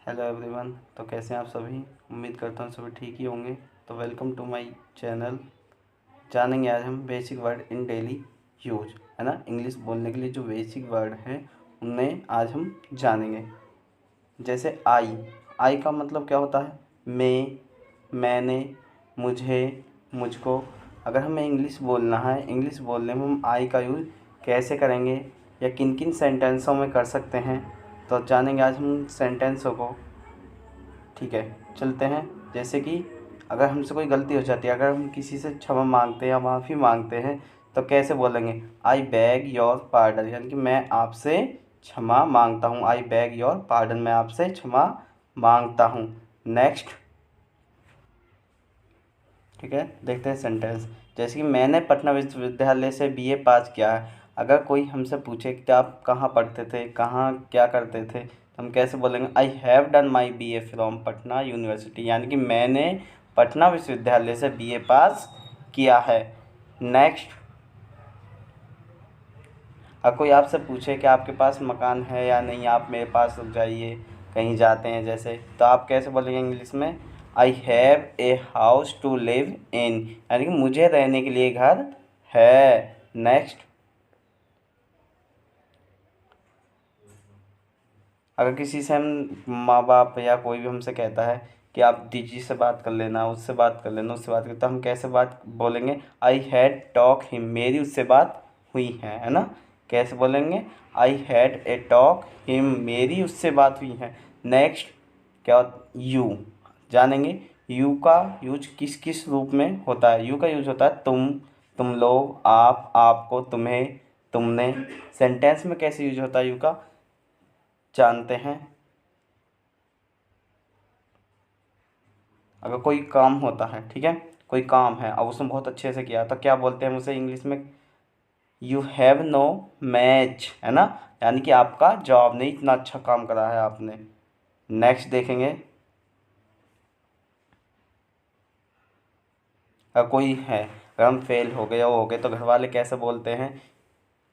Hello everyone. तो कैसे हैं आप सभी? उम्मीद करता हूँ सभी ठीक ही होंगे। तो वेलकम टू माय चैनल। जानेंगे आज हम basic word in daily use, है ना। इंग्लिश बोलने के लिए जो बेसिक वर्ड हैं उन्हें आज हम जानेंगे। जैसे आई का मतलब क्या होता है? मैं, मैंने, मुझे, मुझको। अगर हमें इंग्लिश बोलना है, इंग्लिश बोलने में हम आई का यूज़ कैसे करेंगे या किन किन सेंटेंसों में कर सकते हैं, तो जानेंगे आज हम सेंटेंसों को। ठीक है, चलते हैं। जैसे कि अगर हमसे कोई गलती हो जाती है, अगर हम किसी से क्षमा मांगते हैं या माफ़ी मांगते हैं, तो कैसे बोलेंगे? आई बैग योर पार्डन, यानी कि मैं आपसे क्षमा मांगता हूँ। आई बैग योर पार्डन, मैं आपसे क्षमा मांगता हूँ। नेक्स्ट, ठीक है, देखते हैं सेंटेंस। जैसे कि मैंने पटना विश्वविद्यालय से बीए पास किया है। अगर कोई हमसे पूछे कि आप कहाँ पढ़ते थे, कहाँ क्या करते थे, तो हम कैसे बोलेंगे? I have done my BA from Patna university, यानी कि मैंने पटना विश्वविद्यालय से बीए पास किया है। नेक्स्ट, अगर कोई आपसे पूछे कि आपके पास मकान है या नहीं, आप मेरे पास रुक जाइए, कहीं जाते हैं जैसे, तो आप कैसे बोलेंगे इंग्लिश में? I have a house to live in, यानी कि मुझे रहने के लिए घर है। नेक्स्ट, अगर किसी से हम, माँ बाप या कोई भी हमसे कहता है कि आप दीदी से बात कर लेना, उससे बात कर लेना, उससे बात कर, तो हम कैसे बात बोलेंगे? आई हैड टॉक हिम, मेरी उससे बात हुई है ना। कैसे बोलेंगे? I had a talk him, मेरी उससे बात हुई है। नेक्स्ट, क्या यू जानेंगे। यू का यूज किस किस रूप में होता है? यू का यूज होता है तुम लोग, आप, आपको, तुम्हें, तुमने। सेंटेंस में कैसे यूज होता है यू का, जानते हैं। अगर कोई काम होता है, ठीक है, कोई काम है अब उसने बहुत अच्छे से किया, तो क्या बोलते हैं उसे इंग्लिश में? यू हैव नो मैच, है ना, यानी कि आपका जवाब नहीं, इतना अच्छा काम करा है आपने। नेक्स्ट देखेंगे, अगर कोई है, अगर हम फेल हो गए या वो हो गए, तो घर वाले कैसे बोलते हैं?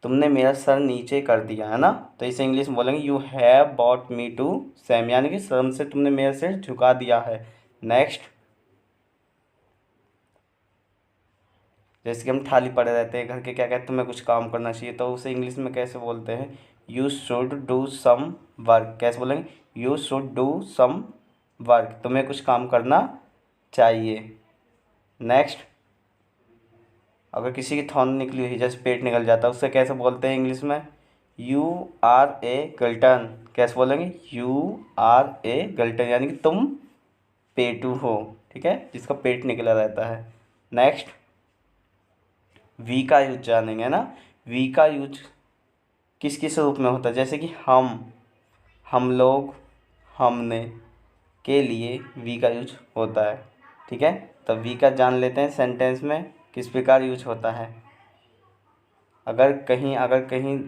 तुमने मेरा सर नीचे कर दिया, है ना। तो इसे इंग्लिश में बोलेंगे you have bought me to shame, यानी कि शर्म से तुमने मेरा सिर झुका दिया है। नेक्स्ट, जैसे कि हम खाली पड़े रहते हैं घर के, क्या कहते हैं, तुम्हें कुछ काम करना चाहिए, तो उसे इंग्लिश में कैसे बोलते हैं? You should do some work. कैसे बोलेंगे? You should do some work, तुम्हें कुछ काम करना चाहिए। नेक्स्ट, अगर किसी की थॉन निकली हुई, जैसे पेट निकल जाता है, उससे कैसे बोलते हैं इंग्लिश में? You R A गल्टन। कैसे बोलेंगे? यू आर ए गल्टन, यानी कि तुम पेटू हो, ठीक है, जिसका पेट निकला रहता है। नेक्स्ट, वी का यूज जानेंगे, है ना। वी का यूज किस किस रूप में होता है? जैसे कि हम लोग, हमने के लिए वी का यूज होता है, ठीक है। तो वी का जान लेते हैं सेंटेंस में किस प्रकार यूज होता है। अगर कहीं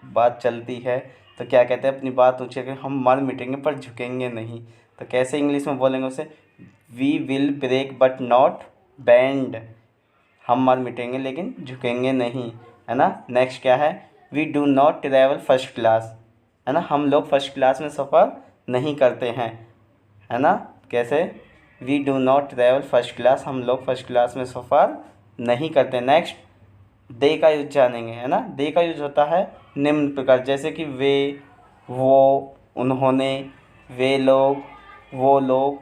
बात चलती है, तो क्या कहते हैं? अपनी बात ऊँची करके हम मर मिटेंगे पर झुकेंगे नहीं, तो कैसे इंग्लिश में बोलेंगे उसे? We will break but not bend, हम मर मिटेंगे लेकिन झुकेंगे नहीं, है ना। नेक्स्ट क्या है? We do not travel first class, है ना, हम लोग फर्स्ट क्लास में सफ़र नहीं करते हैं, है ना। कैसे? We do not travel first class, हम लोग फर्स्ट क्लास में सफ़र नहीं करते। नेक्स्ट, दे का यूज जानेंगे, है ना। दे का यूज होता है निम्न प्रकार, जैसे कि वे, वो, उन्होंने, वे लोग, वो लोग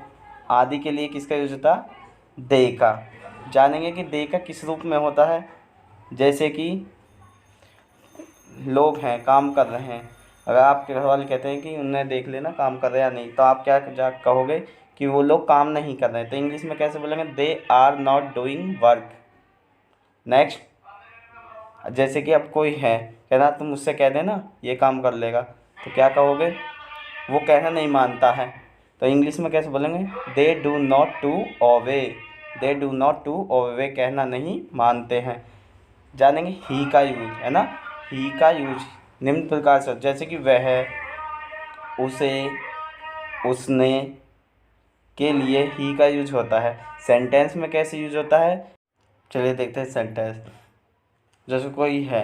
आदि के लिए किसका यूज होता है? दे का। जानेंगे कि दे का किस रूप में होता है। जैसे कि लोग हैं, काम कर रहे हैं, अगर आपके घर वाले कहते हैं कि उन्हें देख लेना काम कर रहे हैं या नहीं, तो आप क्या जा कहोगे? कि वो लोग काम नहीं कर रहे हैं, तो इंग्लिश में कैसे बोलेंगे? They are not doing work. Next, जैसे कि अब कोई है, कहना तुम मुझसे कह देना ये काम कर लेगा, तो क्या कहोगे? वो कहना नहीं मानता है, तो इंग्लिश में कैसे बोलेंगे? They do not to obey, they do not to obey, कहना नहीं मानते हैं। जानेंगे ही का यूज, है ना। ही का यूज निम्न प्रकार से, जैसे कि वह, उसे, उसने के लिए ही का यूज होता है। सेंटेंस में कैसे यूज होता है, चलिए देखते हैं सेंटेंस। जैसे कोई है,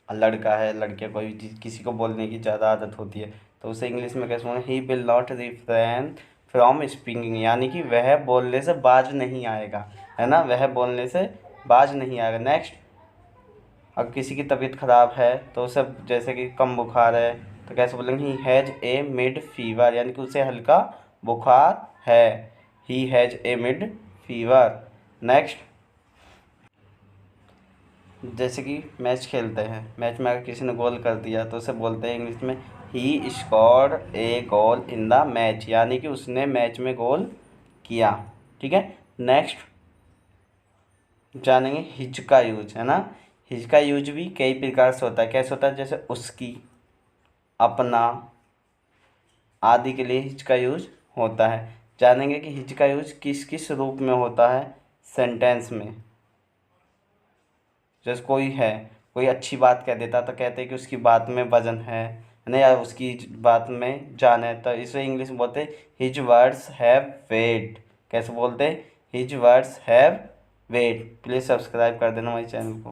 लड़का है, लड़के, कोई किसी को बोलने की ज़्यादा आदत होती है, तो उसे इंग्लिश में कैसे बोलेंगे, he will not refrain from speaking, यानी कि वह बोलने से बाज नहीं आएगा, है ना, वह बोलने से बाज नहीं आएगा। नेक्स्ट, अब किसी की तबीयत ख़राब है तो उसे जैसे कि कम बुखार है तो कैसे बोलेंगे, he has a mid fever, यानी कि उसे हल्का बुखार है, he has a mid fever. Next, जैसे कि मैच खेलते हैं, मैच में अगर किसी ने गोल कर दिया तो उसे बोलते हैं इंग्लिश में, he scored A goal in the match, यानी कि उसने मैच में गोल किया। ठीक है। नेक्स्ट जानेंगे हिज का यूज, है ना। हिज का यूज भी कई प्रकार से होता है। कैसे होता है, जैसे उसकी, अपना आदि के लिए हिज का यूज होता है। जानेंगे कि हिज का यूज किस किस रूप में होता है सेंटेंस में। जैसे कोई अच्छी बात कह देता तो कहते हैं कि उसकी बात में वजन है ना, या उसकी बात में जान है, तो इसे इंग्लिश में बोलते हैं हिज वर्ड्स हैव वेट। कैसे बोलते हैं, his words have weight. Please subscribe कर देना हमारे चैनल को।